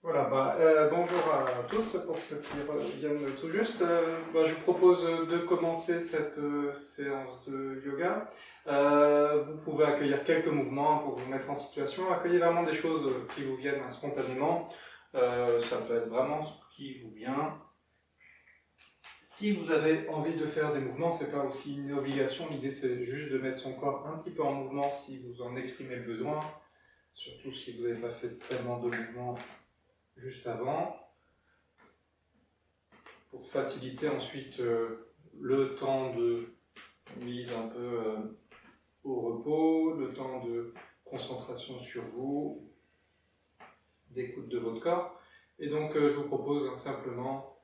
Voilà, bonjour à tous pour ceux qui reviennent tout juste. Je vous propose de commencer cette séance de yoga. Vous pouvez accueillir quelques mouvements pour vous mettre en situation. Accueillez vraiment des choses qui vous viennent spontanément. Ça peut être vraiment ce qui vous vient. Si vous avez envie de faire des mouvements, c'est pas aussi une obligation. L'idée c'est juste de mettre son corps un petit peu en mouvement si vous en exprimez le besoin. Surtout si vous n'avez pas fait tellement de mouvements juste avant, pour faciliter ensuite le temps de mise un peu au repos, le temps de concentration sur vous, d'écoute de votre corps. Et donc je vous propose simplement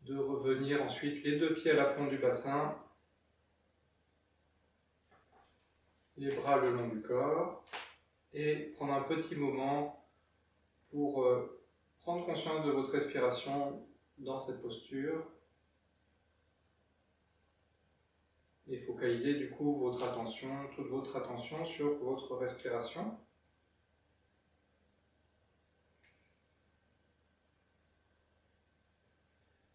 de revenir ensuite les deux pieds à l'aplomb du bassin, les bras le long du corps, et prendre un petit moment pour prendre conscience de votre respiration dans cette posture. Et focaliser du coup votre attention, toute votre attention sur votre respiration.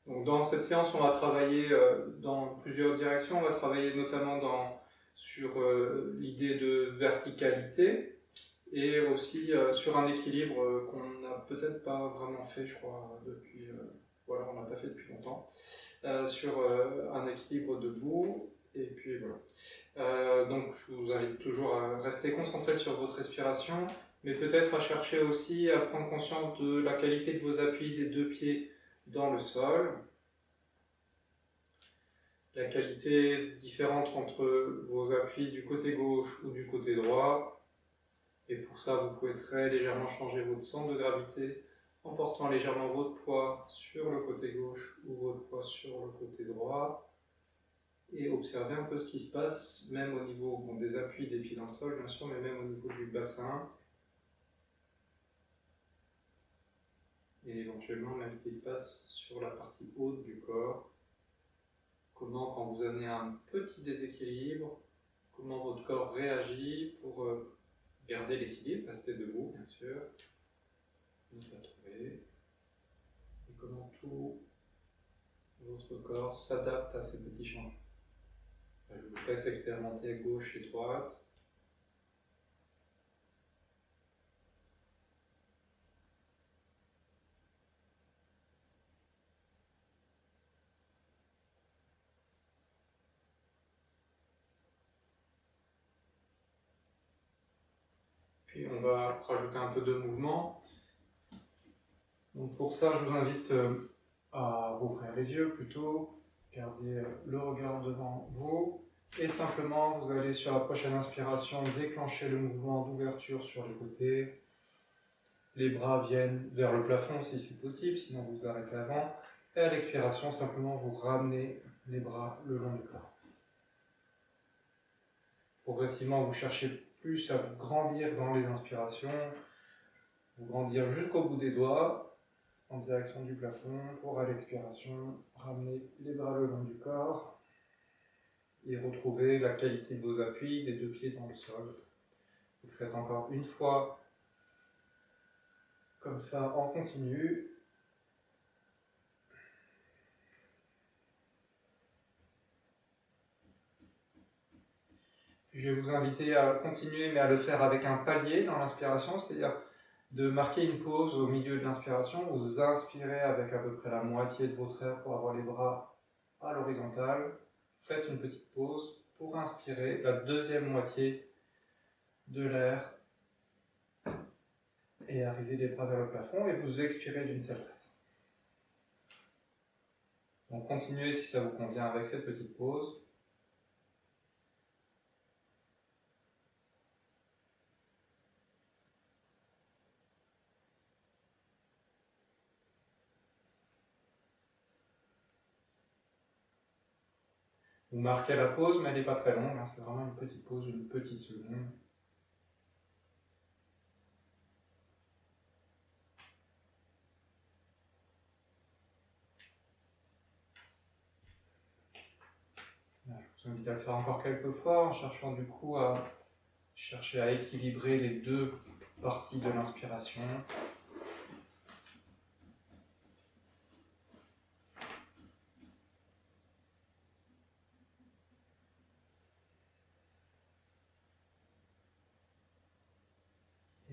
Donc dans cette séance, on va travailler dans plusieurs directions. On va travailler notamment sur l'idée de verticalité et aussi sur un équilibre qu'on n'a peut-être pas vraiment fait, je crois, depuis... voilà, on n'a pas fait depuis longtemps. Sur un équilibre debout. Et puis voilà. Donc je vous invite toujours à rester concentré sur votre respiration, mais peut-être à chercher aussi à prendre conscience de la qualité de vos appuis des deux pieds dans le sol, la qualité différente entre vos appuis du côté gauche ou du côté droit, et pour ça vous pouvez très légèrement changer votre centre de gravité en portant légèrement votre poids sur le côté gauche ou votre poids sur le côté droit, et observer un peu ce qui se passe, même au niveau des appuis des pieds dans le sol, bien sûr, mais même au niveau du bassin, et éventuellement même ce qui se passe sur la partie haute du corps. Comment, quand vous amenez un petit déséquilibre, comment votre corps réagit pour garder l'équilibre, rester debout, bien sûr, ne pas tomber, et comment tout votre corps s'adapte à ces petits changements. Je vous laisse expérimenter gauche et droite. Puis on va rajouter un peu de mouvement. Donc pour ça, je vous invite à rouvrir les yeux plutôt, garder le regard devant vous, et simplement vous allez sur la prochaine inspiration déclencher le mouvement d'ouverture sur les côtés. Les bras viennent vers le plafond si c'est possible, sinon vous arrêtez avant. Et à l'expiration, simplement vous ramenez les bras le long du corps. Progressivement, vous cherchez plus à vous grandir dans les inspirations, vous grandir jusqu'au bout des doigts, en direction du plafond, pour à l'expiration, ramener les bras le long du corps et retrouver la qualité de vos appuis des deux pieds dans le sol. Vous faites encore une fois comme ça en continu. Je vais vous inviter à continuer, mais à le faire avec un palier dans l'inspiration, c'est-à-dire de marquer une pause au milieu de l'inspiration. Vous inspirez avec à peu près la moitié de votre air pour avoir les bras à l'horizontale. Faites une petite pause pour inspirer la deuxième moitié de l'air et arriver les bras vers le plafond, et vous expirez d'une seule traite. Donc continuez si ça vous convient avec cette petite pause. Vous marquez la pause, mais elle n'est pas très longue, hein, c'est vraiment une petite pause, une petite seconde. Je vous invite à le faire encore quelques fois en cherchant du coup à chercher à équilibrer les deux parties de l'inspiration.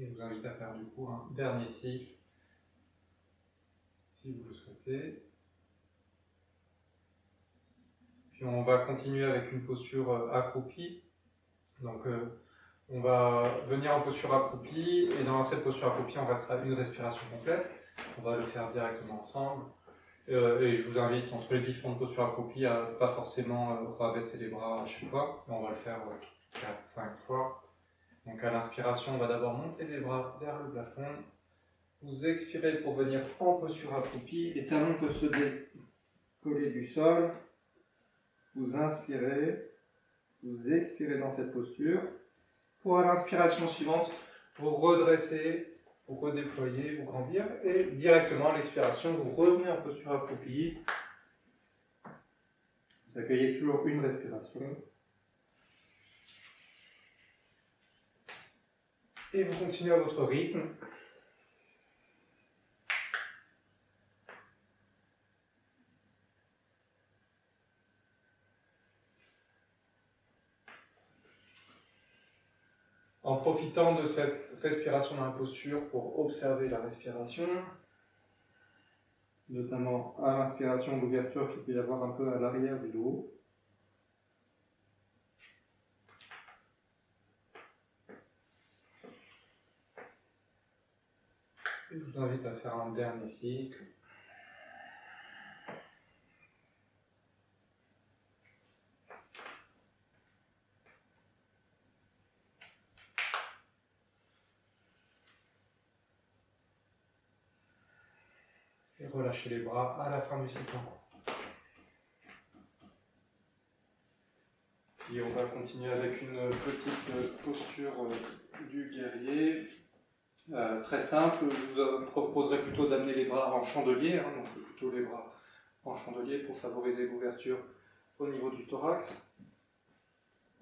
Et je vous invite à faire du coup un dernier cycle, si vous le souhaitez. Puis on va continuer avec une posture accroupie. Donc on va venir en posture accroupie, et dans cette posture accroupie, on restera une respiration complète. On va le faire directement ensemble. Et je vous invite, entre les différentes postures accroupies, à pas forcément rabaisser les bras à chaque fois. On va le faire 4-5 fois. Donc à l'inspiration, on va d'abord monter les bras vers le plafond. Vous expirez pour venir en posture accroupie. Les talons peuvent se décoller du sol. Vous inspirez. Vous expirez dans cette posture. Pour l'inspiration suivante, vous redressez, vous redéployez, vous grandir. Et directement à l'expiration, vous revenez en posture accroupie. Vous accueillez toujours une respiration. Et vous continuez à votre rythme. En profitant de cette respiration dans la posture pour observer la respiration, notamment à l'inspiration, l'ouverture qu'il peut y avoir un peu à l'arrière du dos. Et je vous invite à faire un dernier cycle. Et relâchez les bras à la fin du cycle. Et on va continuer avec une petite posture du guerrier. Très simple, je vous proposerai plutôt d'amener les bras en chandelier, donc plutôt les bras en chandelier pour favoriser l'ouverture au niveau du thorax.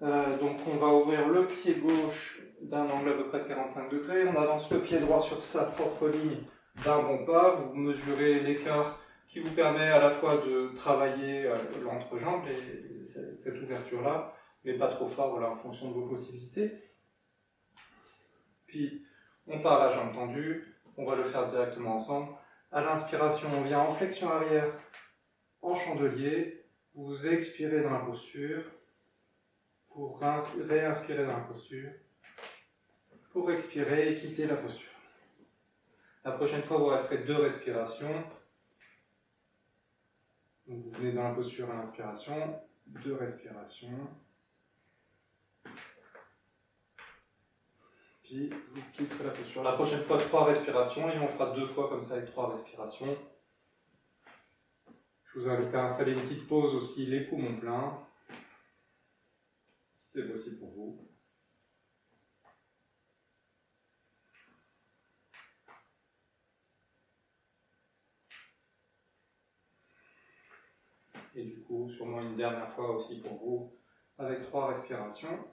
Donc on va ouvrir le pied gauche d'un angle à peu près de 45 degrés, on avance le pied droit sur sa propre ligne d'un bon pas, vous mesurez l'écart qui vous permet à la fois de travailler l'entrejambe, cette ouverture-là, mais pas trop fort, voilà, en fonction de vos possibilités. Puis on part la jambe tendue, on va le faire directement ensemble. À l'inspiration, on vient en flexion arrière, en chandelier, vous expirez dans la posture, pour réinspirer dans la posture, pour expirer et quitter la posture. La prochaine fois, vous resterez 2 respirations. Donc vous venez dans la posture à l'inspiration, 2 respirations. Puis vous quitterez la posture. La prochaine fois, 3 respirations, et on fera 2 fois comme ça avec 3 respirations. Je vous invite à installer une petite pause aussi, les poumons pleins, si c'est possible pour vous. Et du coup, sûrement une dernière fois aussi pour vous, avec 3 respirations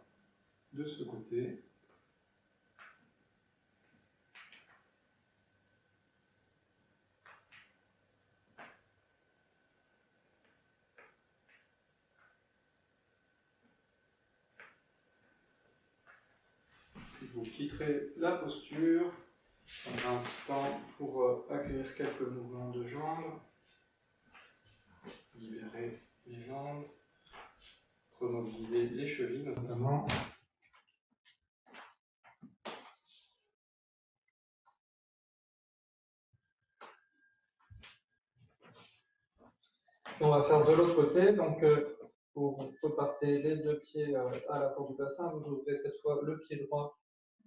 de ce côté. Puis vous quitterez la posture. On a un petit temps pour accueillir quelques mouvements de jambes. Libérer les jambes. Remobiliser les chevilles notamment. On va faire de l'autre côté, donc vous repartez les 2 pieds à la porte du bassin, vous ouvrez cette fois le pied droit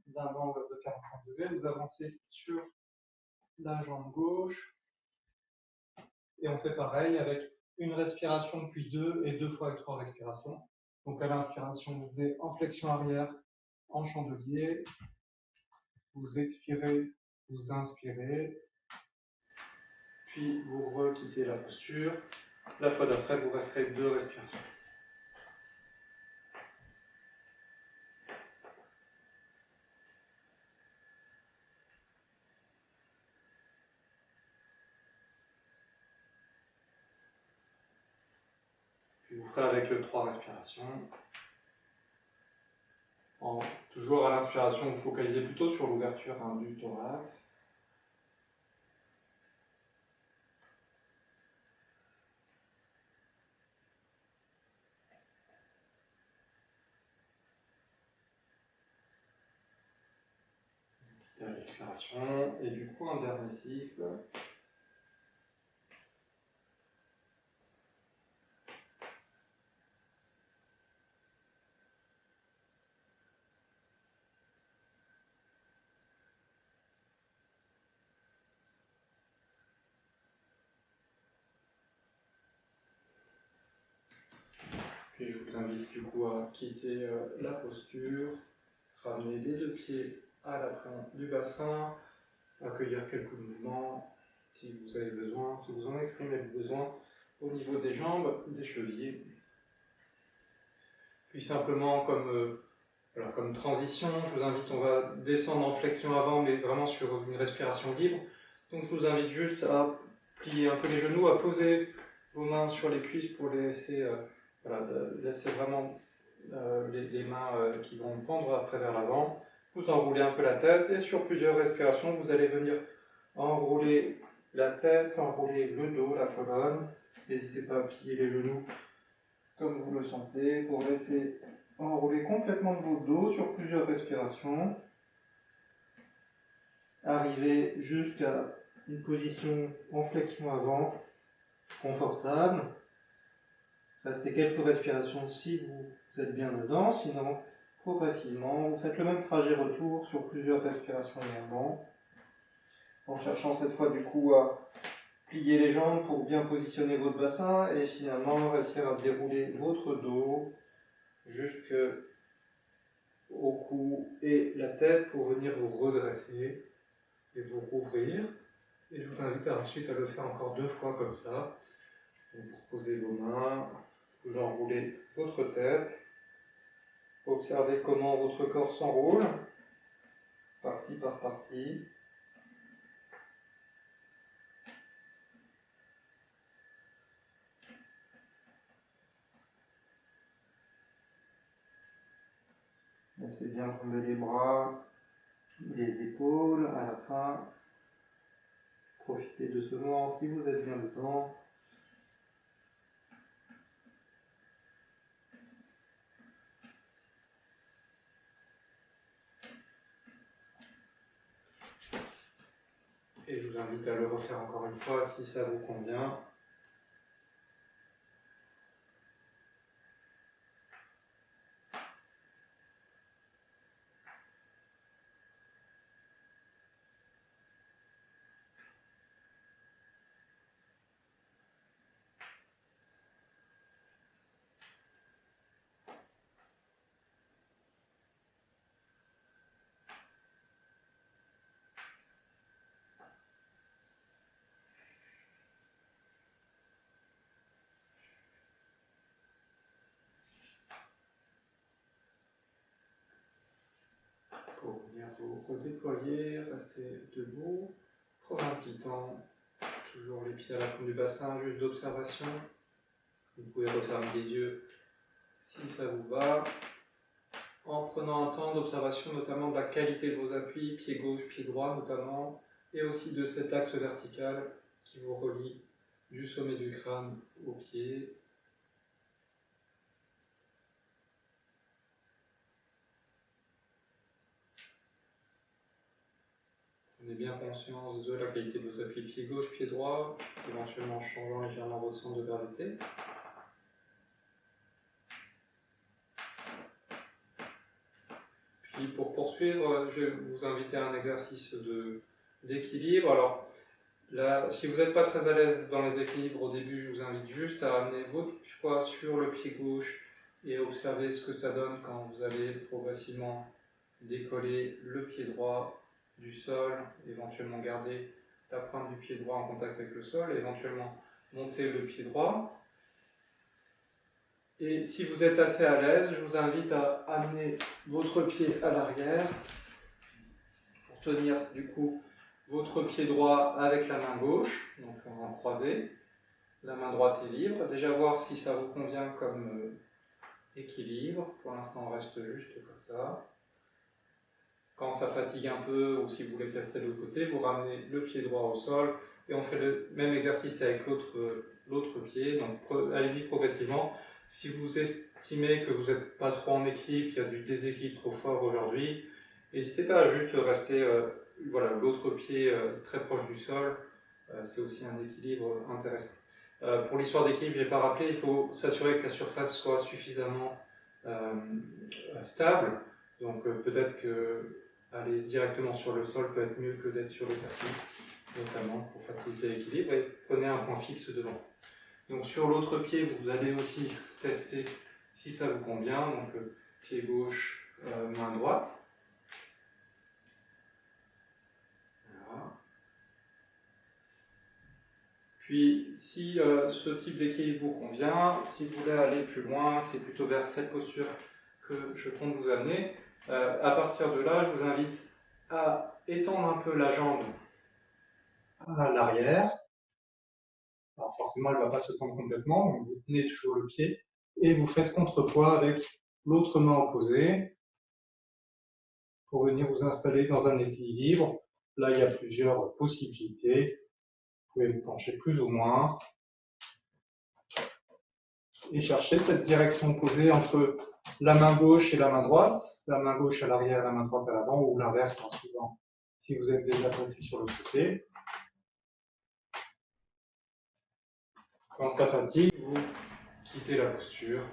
d'un angle de 45 degrés, vous avancez sur la jambe gauche, et on fait pareil avec une respiration puis 2, et 2 fois avec 3 respirations. Donc à l'inspiration, vous venez en flexion arrière, en chandelier, vous expirez, vous inspirez, puis vous requittez la posture. La fois d'après, vous resterez 2 respirations. Puis vous ferez avec le 3 respirations. Toujours à l'inspiration, vous focalisez plutôt sur l'ouverture du thorax. La respiration, et du coup un dernier cycle. Puis je vous invite du coup à quitter la posture, ramener les deux pieds à l'avant du bassin, accueillir quelques mouvements si vous avez besoin, si vous en exprimez le besoin au niveau des jambes, des chevilles. Puis simplement comme transition, je vous invite, on va descendre en flexion avant, mais vraiment sur une respiration libre. Donc je vous invite juste à plier un peu les genoux, à poser vos mains sur les cuisses pour les laisser, laisser vraiment les mains qui vont pendre après vers l'avant. Vous enroulez un peu la tête et sur plusieurs respirations, vous allez venir enrouler la tête, enrouler le dos, la colonne. N'hésitez pas à plier les genoux comme vous le sentez pour laisser enrouler complètement votre dos sur plusieurs respirations. Arrivez jusqu'à une position en flexion avant, confortable. Restez quelques respirations si vous êtes bien dedans, sinon progressivement, vous faites le même trajet retour sur plusieurs respirations également, en cherchant cette fois du coup à plier les jambes pour bien positionner votre bassin et finalement réussir à dérouler votre dos jusqu'au cou et la tête pour venir vous redresser et vous rouvrir. Et je vous invite ensuite à le faire encore 2 fois comme ça. Donc vous reposez vos mains, vous enroulez votre tête, observez comment votre corps s'enroule, partie par partie. Laissez bien tomber les bras, les épaules à la fin. Profitez de ce moment si vous êtes bien dedans. Et je vous invite à le refaire encore une fois si ça vous convient. Pour venir vous redéployer, restez debout, prenez un petit temps, toujours les pieds à la pointe du bassin, juste d'observation. Vous pouvez refermer les yeux si ça vous va, en prenant un temps d'observation notamment de la qualité de vos appuis, pied gauche, pied droit notamment, et aussi de cet axe vertical qui vous relie du sommet du crâne au pied. Prenez bien conscience de la qualité de vos appuis pied gauche, pied droit, éventuellement changeant légèrement votre centre de gravité. Puis pour poursuivre, je vais vous inviter à un exercice d'équilibre. Alors là, si vous n'êtes pas très à l'aise dans les équilibres au début, je vous invite juste à amener votre poids sur le pied gauche et observer ce que ça donne quand vous allez progressivement décoller le pied droit du sol, éventuellement garder la pointe du pied droit en contact avec le sol, éventuellement monter le pied droit. Et si vous êtes assez à l'aise, je vous invite à amener votre pied à l'arrière pour tenir du coup votre pied droit avec la main gauche, donc en croisé. La main droite est libre. Déjà voir si ça vous convient comme équilibre. Pour l'instant, on reste juste comme ça. Quand ça fatigue un peu ou si vous voulez tester de l'autre côté, vous ramenez le pied droit au sol et on fait le même exercice avec l'autre pied. Donc allez-y progressivement. Si vous estimez que vous n'êtes pas trop en équilibre, qu'il y a du déséquilibre trop fort aujourd'hui, n'hésitez pas à juste rester voilà, l'autre pied très proche du sol. C'est aussi un équilibre intéressant. Pour l'histoire d'équilibre, je n'ai pas rappelé, il faut s'assurer que la surface soit suffisamment stable. Donc peut-être que aller directement sur le sol peut être mieux que d'être sur le tapis, notamment pour faciliter l'équilibre. Et prenez un point fixe devant. Donc sur l'autre pied, vous allez aussi tester si ça vous convient. Donc pied gauche, main droite. Voilà. Puis si ce type d'équilibre vous convient, si vous voulez aller plus loin, c'est plutôt vers cette posture que je compte vous amener. À partir de là, je vous invite à étendre un peu la jambe à l'arrière. Alors forcément, elle ne va pas se tendre complètement, donc vous tenez toujours le pied et vous faites contrepoids avec l'autre main opposée pour venir vous installer dans un équilibre. Là, il y a plusieurs possibilités. Vous pouvez vous pencher plus ou moins et chercher cette direction opposée entre la main gauche et la main droite, la main gauche à l'arrière, la main droite à l'avant, ou l'inverse, en suivant si vous êtes déjà placé sur le côté. Quand ça fatigue, vous quittez la posture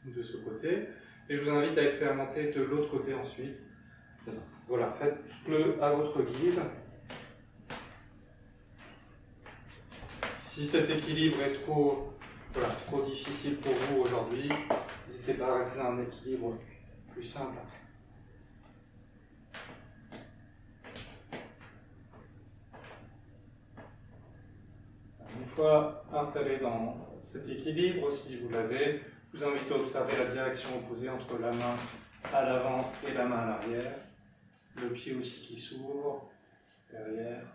de ce côté et je vous invite à expérimenter de l'autre côté ensuite. Voilà, faites-le à votre guise. Si cet équilibre est trop difficile pour vous aujourd'hui, n'hésitez pas à rester dans un équilibre plus simple. Une fois installé dans cet équilibre, si vous l'avez, je vous invite à observer la direction opposée entre la main à l'avant et la main à l'arrière. Le pied aussi qui s'ouvre, derrière.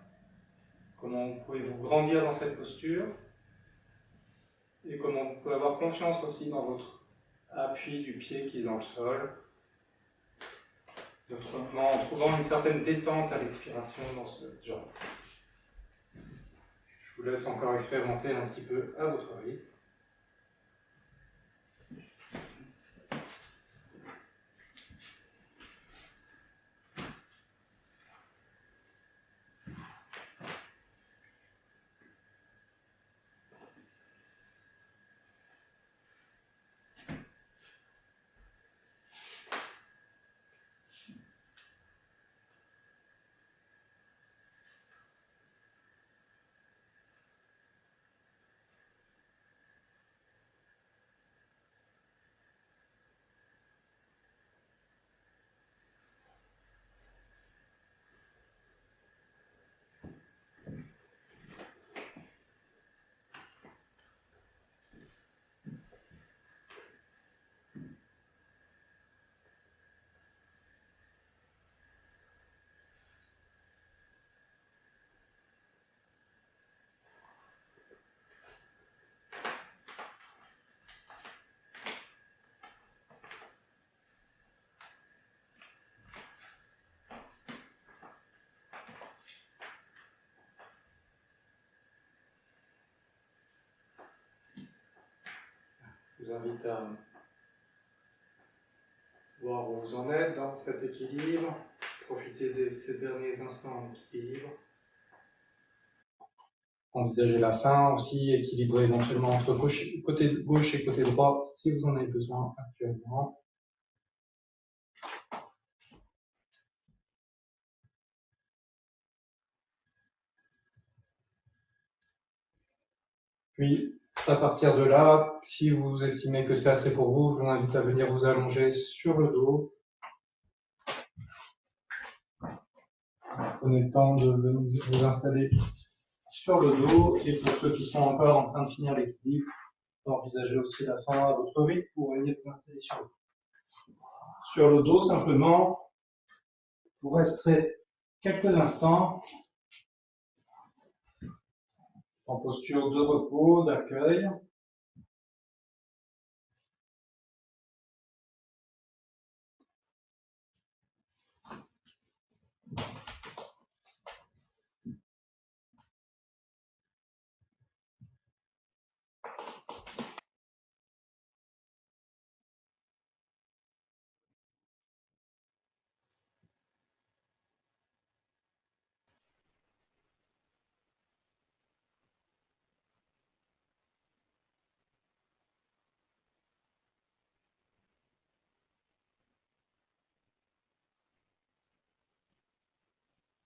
Comment vous pouvez vous grandir dans cette posture et comment vous pouvez avoir confiance aussi dans votre appui du pied qui est dans le sol. En trouvant une certaine détente à l'expiration dans ce genre. Je vous laisse encore expérimenter un petit peu à votre rythme. Je vous invite à voir où vous en êtes dans cet équilibre. Profitez de ces derniers instants en équilibre. Envisagez la fin aussi, équilibrer éventuellement entre côté gauche et côté droit si vous en avez besoin actuellement. Puis, à partir de là, si vous estimez que c'est assez pour vous, je vous invite à venir vous allonger sur le dos. Prenez le temps de vous installer sur le dos. Et pour ceux qui sont encore en train de finir l'équilibre, envisagez aussi la fin à votre rythme pour venir vous installer sur le dos. Sur le dos, simplement, vous resterez quelques instants en posture de repos, d'accueil.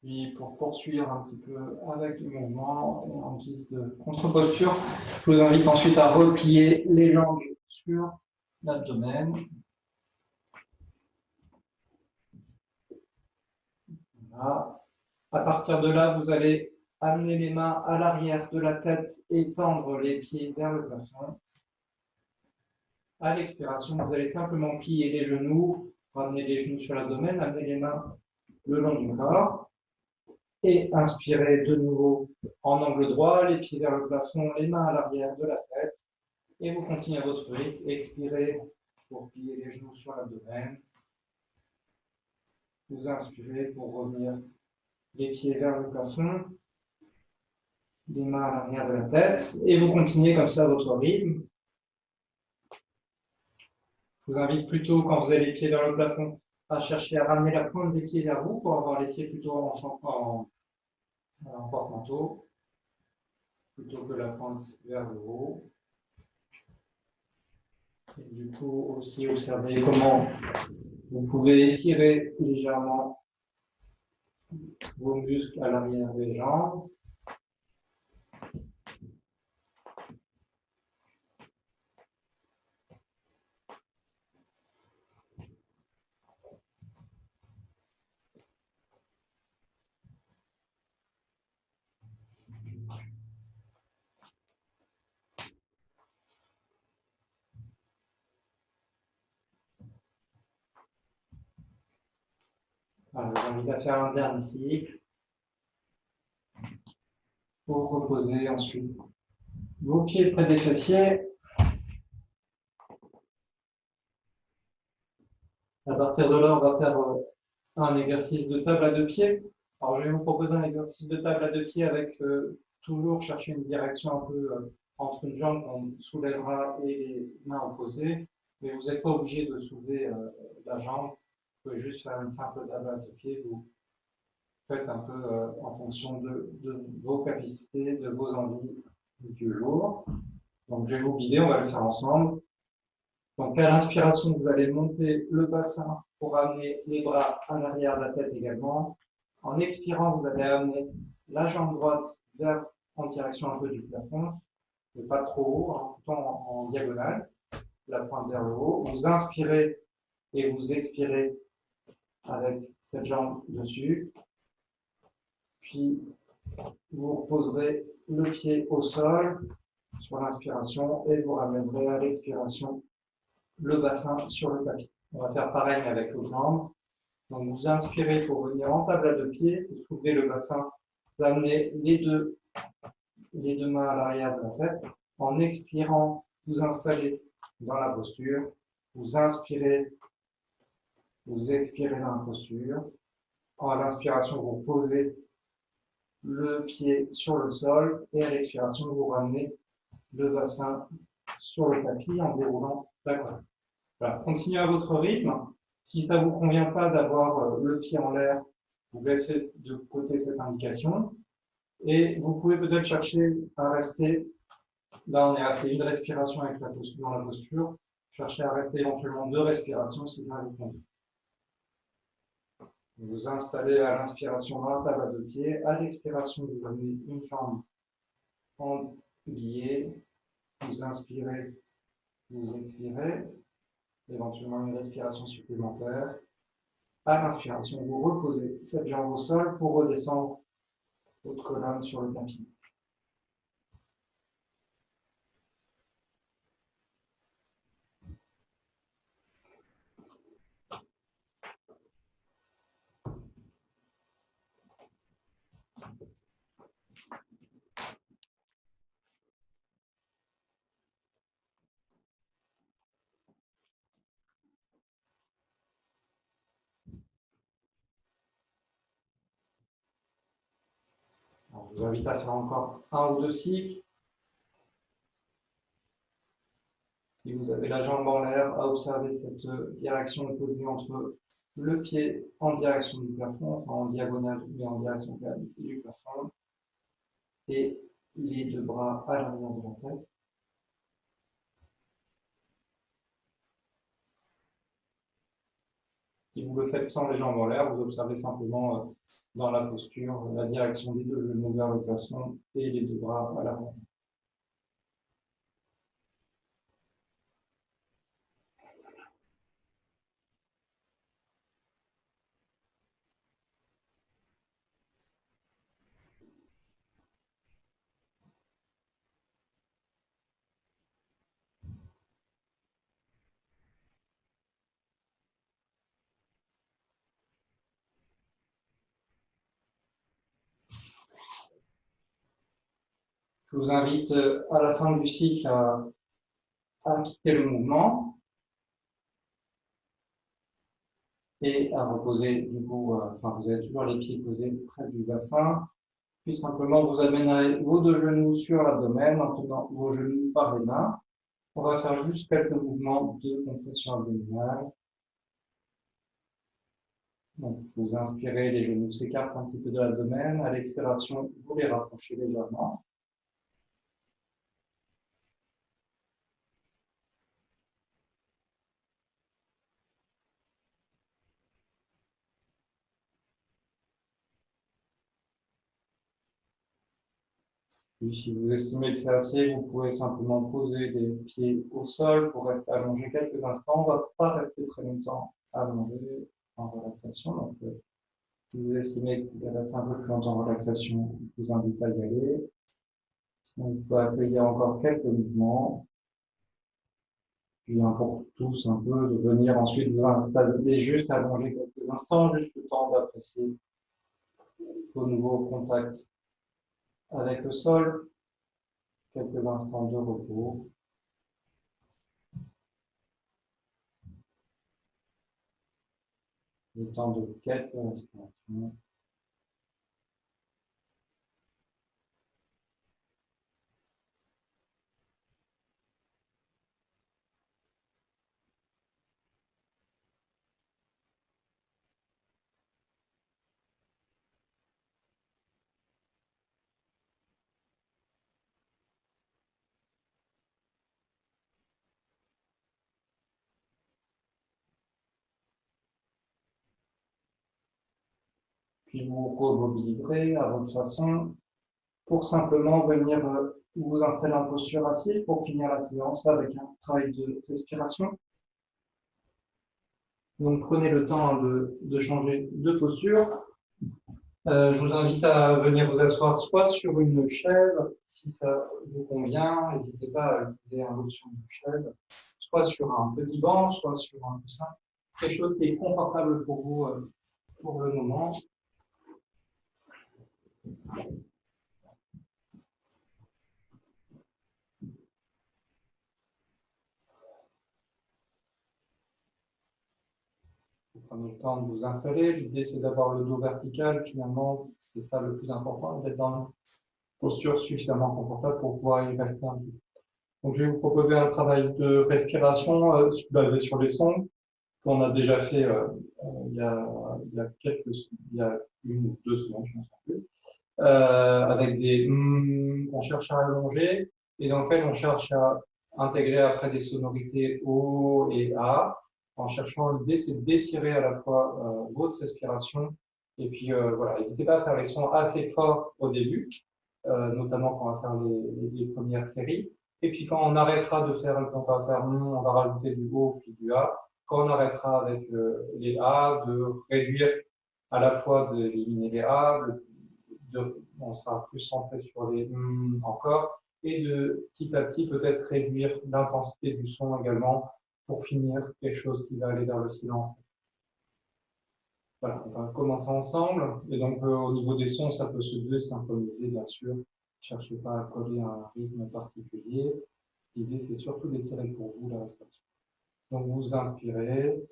Puis pour poursuivre un petit peu avec le mouvement et en guise de contre-posture, je vous invite ensuite à replier les jambes sur l'abdomen. Voilà. À partir de là, vous allez amener les mains à l'arrière de la tête et tendre les pieds vers le plafond. À l'expiration, vous allez simplement plier les genoux, ramener les genoux sur l'abdomen, amener les mains le long du corps. Et inspirez de nouveau en angle droit, les pieds vers le plafond, les mains à l'arrière de la tête. Et vous continuez à votre rythme. Expirez pour plier les genoux sur l'abdomen. Vous inspirez pour revenir les pieds vers le plafond, les mains à l'arrière de la tête. Et vous continuez comme ça à votre rythme. Je vous invite plutôt, quand vous avez les pieds vers le plafond, à chercher à ramener la pointe des pieds vers vous pour avoir les pieds plutôt en porte-manteau, plutôt que la pointe vers le haut. Et du coup, aussi observez comment vous pouvez étirer légèrement vos muscles à l'arrière des jambes. Alors, je vous invite à faire un dernier cycle pour reposer ensuite vos pieds près des fessiers. À partir de là, on va faire un exercice de table à deux pieds. Alors, je vais vous proposer un exercice de table à deux pieds avec toujours chercher une direction un peu entre une jambe qu'on soulèvera et les mains opposées. Mais vous n'êtes pas obligé de soulever la jambe. Vous pouvez juste faire une simple table à deux pieds. Vous faites un peu en fonction de vos capacités, de vos envies du jour. Donc, je vais vous guider, on va le faire ensemble. Donc, à l'inspiration, vous allez monter le bassin pour amener les bras à l'arrière de la tête également. En expirant, vous allez amener la jambe droite en direction un peu du plafond, mais pas trop haut, hein, plutôt en diagonale, la pointe vers le haut. Vous inspirez et vous expirez avec cette jambe dessus. Puis, vous reposerez le pied au sol sur l'inspiration et vous ramènerez à l'expiration le bassin sur le tapis. On va faire pareil mais avec les jambes. Donc vous inspirez pour venir en table à deux pieds, vous soulevez le bassin, vous amenez les deux mains à l'arrière de la tête. En expirant, vous installez dans la posture. Vous inspirez, vous expirez dans la posture. À l'inspiration, vous posez le pied sur le sol et à l'expiration, vous ramenez le bassin sur le tapis en déroulant la colonne. Voilà. Continuez à votre rythme. Si ça ne vous convient pas d'avoir le pied en l'air, vous laissez de côté cette indication. Et vous pouvez peut-être chercher à rester, là on est resté une respiration avec la posture, dans la posture, cherchez à rester éventuellement deux respirations si ça vous convient. Vous installez à l'inspiration dans la table à deux pieds, à l'expiration vous amenez une jambe en biais, vous inspirez, vous expirez, éventuellement une respiration supplémentaire. À l'inspiration, vous reposez cette jambe au sol pour redescendre votre colonne sur le tapis. Alors, je vous invite à faire encore un ou deux cycles. Si vous avez la jambe en l'air, à observer cette direction opposée entre le pied en direction du plafond, enfin en diagonale, mais en direction du plafond, et les deux bras à l'arrière de la tête. Si vous le faites sans les jambes en l'air, vous observez simplement dans la posture la direction des deux genoux vers le plafond et les deux bras à l'avant. Je vous invite à la fin du cycle à quitter le mouvement et à reposer du coup, enfin vous avez toujours les pieds posés près du bassin, puis simplement vous amènerez vos deux genoux sur l'abdomen en tenant vos genoux par les mains. On va faire juste quelques mouvements de compression abdominale. Donc vous inspirez, les genoux s'écartent un petit peu de l'abdomen, à l'expiration vous les rapprochez légèrement. Puis, si vous estimez que c'est assez, vous pouvez simplement poser les pieds au sol pour rester allongé quelques instants. On ne va pas rester très longtemps allongé en relaxation. Donc, si vous estimez qu'il reste un peu plus longtemps en relaxation, je vous invite à y aller. Sinon, vous pouvez accueillir encore quelques mouvements. Puis, pour tous, un peu de venir ensuite vous installer juste allongé quelques instants, juste le temps d'apprécier vos nouveaux contacts avec le sol. Quelques instants de repos. Le temps de quelques respirations. Puis vous remobiliserez à votre façon pour simplement venir vous installer en posture assise pour finir la séance avec un travail de respiration. Donc prenez le temps de changer de posture. Je vous invite à venir vous asseoir soit sur une chaise, si ça vous convient, n'hésitez pas à utiliser un option de chaise, soit sur un petit banc, soit sur un coussin, quelque chose qui est confortable pour vous pour le moment. Vous prenez le temps de vous installer. L'idée, c'est d'avoir le dos vertical. Finalement, c'est ça le plus important, d'être dans une posture suffisamment confortable pour pouvoir y rester un peu. Donc, je vais vous proposer un travail de respiration basé sur les sons qu'on a déjà fait il y a une ou deux semaines, je ne sais plus, avec des qu'on cherche à allonger et dans lequel on cherche à intégrer après des sonorités O et A, en cherchant l'idée, c'est d'étirer à la fois votre respiration et puis voilà, n'hésitez pas à faire les sons assez forts au début, notamment quand on va faire les premières séries. Et puis quand on arrêtera de faire, quand on va faire on va rajouter du O puis du A. Quand on arrêtera avec les A, de réduire à la fois d'éliminer les A, on sera plus centré sur les encore, et de petit à petit peut-être réduire l'intensité du son également pour finir quelque chose qui va aller vers le silence. Voilà, on va commencer ensemble. Et donc, au niveau des sons, ça peut se désynchroniser, bien sûr. Ne cherchez pas à coller un rythme particulier. L'idée, c'est surtout d'étirer pour vous la respiration. Donc, vous inspirez.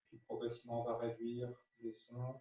Puis progressivement, on va réduire les sons.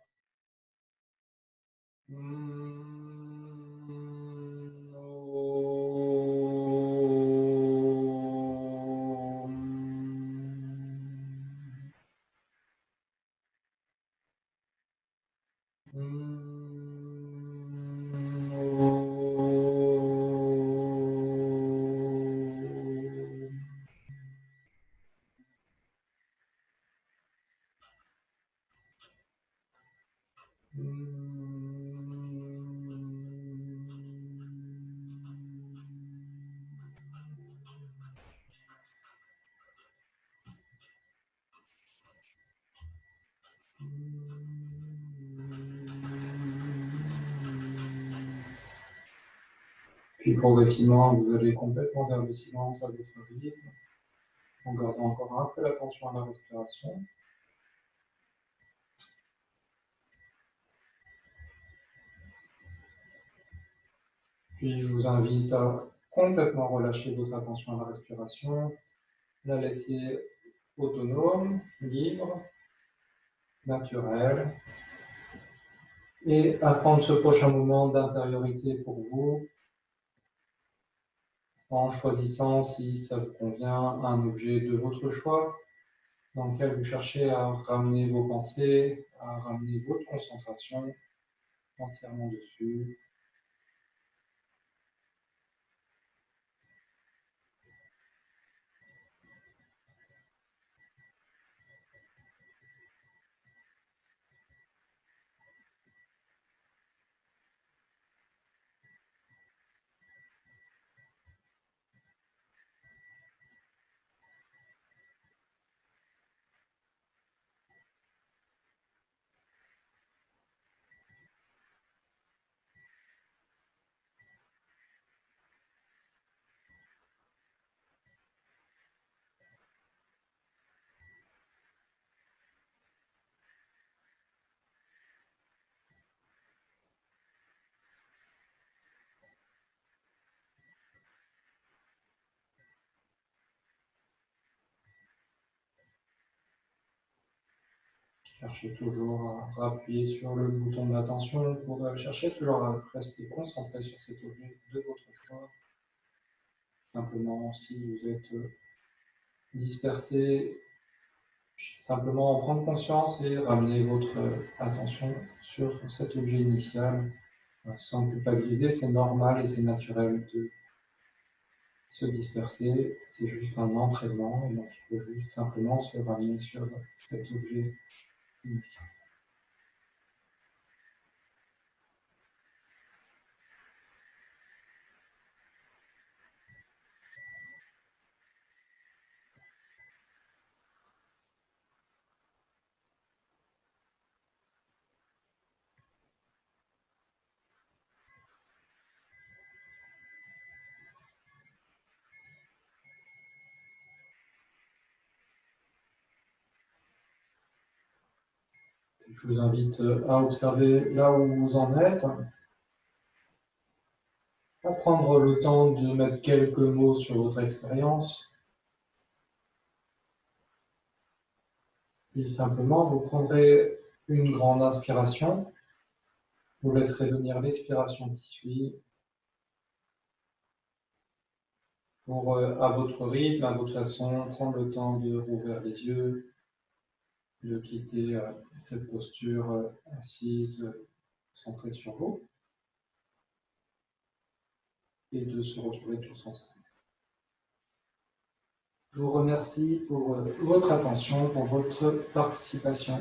Puis progressivement, vous allez complètement vers le silence à votre rythme, en gardant encore un peu l'attention à la respiration. Puis je vous invite à complètement relâcher votre attention à la respiration, la laisser autonome, libre, naturelle, et à prendre ce prochain moment d'intériorité pour vous, en choisissant, si ça vous convient, un objet de votre choix, dans lequel vous cherchez à ramener vos pensées, à ramener votre concentration entièrement dessus. Cherchez toujours à appuyer sur le bouton d'attention pour chercher toujours à rester concentré sur cet objet de votre choix. Simplement, si vous êtes dispersé, simplement en prendre conscience et ramener votre attention sur cet objet initial. Sans culpabiliser, c'est normal et c'est naturel de se disperser. C'est juste un entraînement, et donc il faut juste simplement se ramener sur cet objet initial. Je vous invite à observer là où vous en êtes, à prendre le temps de mettre quelques mots sur votre expérience. Et simplement, vous prendrez une grande inspiration, vous laisserez venir l'expiration qui suit, pour, à votre rythme, à votre façon, prendre le temps de rouvrir les yeux, de quitter cette posture assise, centrée sur vous, et de se retrouver tous ensemble. Je vous remercie pour votre attention, pour votre participation.